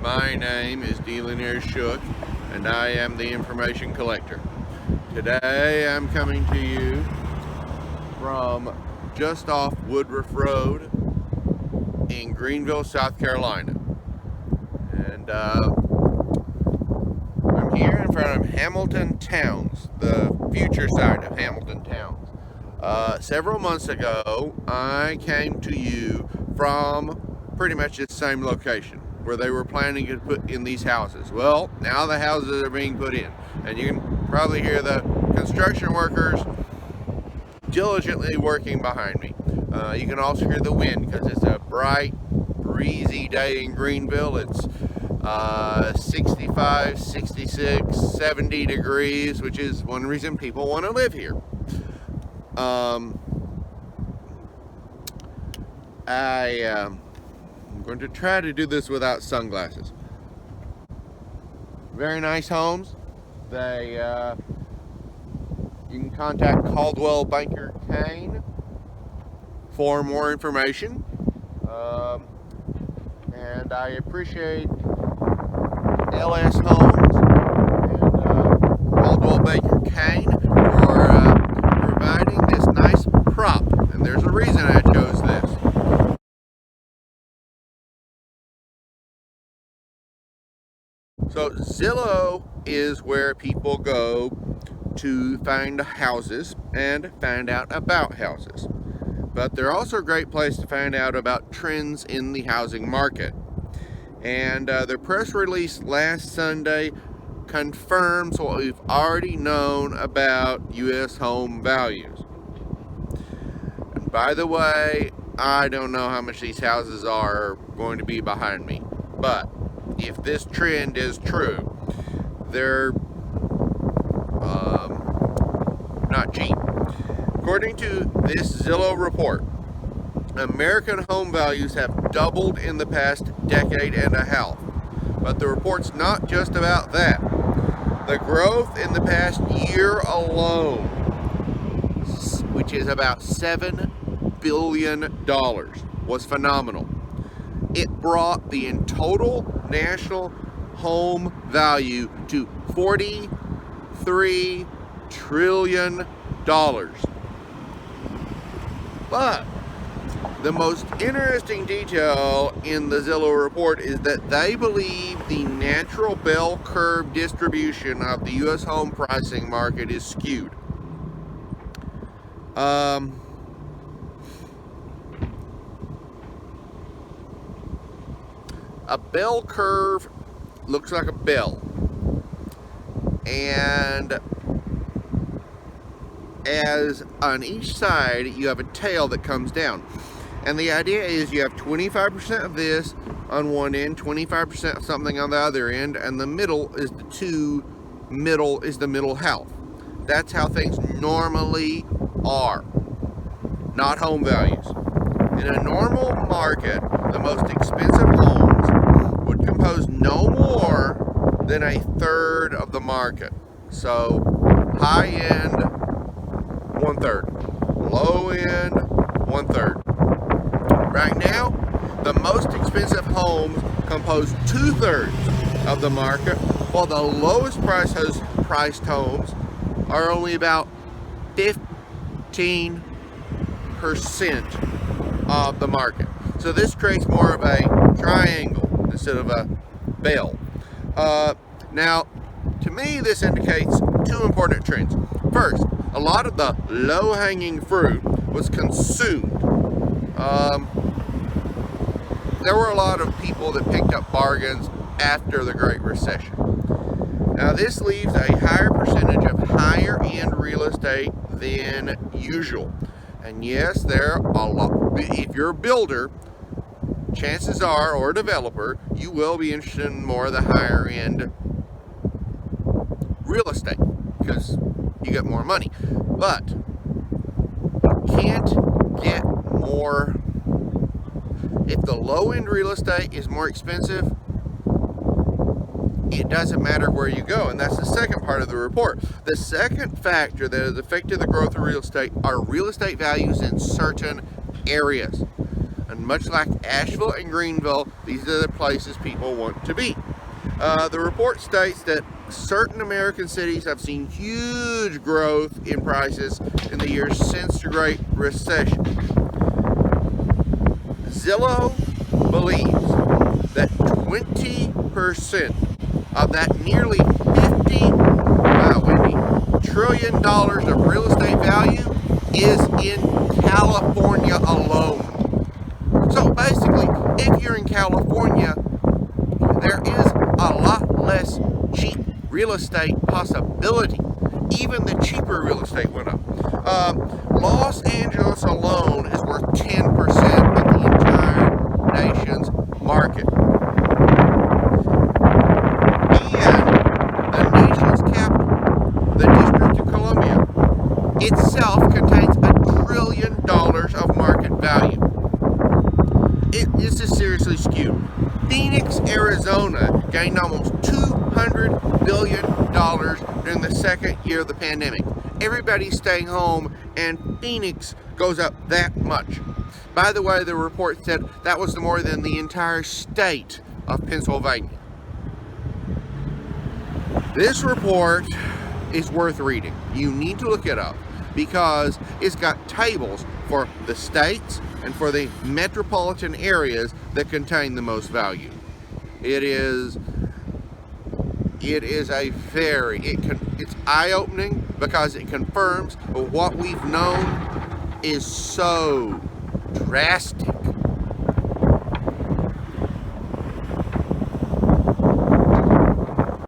My name is Delanier Shook, and I am the information collector. Today I'm coming to you from just off Woodruff Road in Greenville, South Carolina. And I'm here in front of Hamilton Towns, the future site of Hamilton Towns. Several months ago, I came to you from pretty much the same location where they were planning to put in these houses. Well, now the houses are being put in, and you can probably hear the construction workers diligently working behind me. You can also hear the wind because it's a bright, breezy day in Greenville. It's 65, 66, 70 degrees, which is one reason people want to live here. I'm going to try to do this without sunglasses. Very nice homes. You can contact Caldwell Banker Kane for more information. And I appreciate LS Homes and Caldwell Banker Kane for providing this nice prop. And there's a reason I chose this. So Zillow is where people go to find houses and find out about houses. But they're also a great place to find out about trends in the housing market. And their press release last Sunday confirms what we've already known about U.S. home values. And by the way, I don't know how much these houses are going to be behind me, but if this trend is true, they're not cheap. According to this Zillow report, American home values have doubled in the past decade and a half. But the report's not just about that. The growth in the past year alone, which is about $7 billion, was phenomenal. It brought the total national home value to $43 trillion. But the most interesting detail in the Zillow report is that they believe the natural bell curve distribution of the U.S. home pricing market is skewed. A bell curve looks like a bell, and as on each side you have a tail that comes down, and the idea is you have 25% of this on one end, 25% of something on the other end, and the middle is the middle half. That's how things normally are, not home values. In a normal market, the most expensive homes would compose no more than a third of the market. So high end, 1/3. Low end, 1/3. Right now, the most expensive homes compose 2/3 of the market, while the lowest priced homes are only about 15% of the market. So this creates more of a triangle instead of a bell. Now, to me, this indicates two important trends. First, a lot of the low-hanging fruit was consumed. There were a lot of people that picked up bargains after the Great Recession. Now, this leaves a higher percentage of higher-end real estate than usual. And yes, there are a lot. If you're a builder, chances are, or a developer, you will be interested in more of the higher-end real estate because you get more money. But you can't get more. If the low-end real estate is more expensive, it doesn't matter where you go. And that's the second part of the report. The second factor that has affected the growth of real estate are real estate values in certain areas. And much like Asheville and Greenville, these are the places people want to be. The report states that certain American cities have seen huge growth in prices in the years since the Great Recession. Zillow believes that 20% of that nearly $50 trillion of real estate value is in California alone. So basically, if you're in California, there is a lot less cheap real estate possibility. Even the cheaper real estate went up. Los Angeles alone is worth 10% of the entire nation's market. And the nation's capital, the District of Columbia, itself contains $1 trillion of market value. This is seriously skewed. Phoenix, Arizona gained almost $200 billion during the second year of the pandemic. Everybody's staying home, and Phoenix goes up that much. By the way, the report said that was more than the entire state of Pennsylvania. This report is worth reading. You need to look it up because it's got tables for the states and for the metropolitan areas that contain the most value. It's eye-opening because it confirms what we've known is so drastic.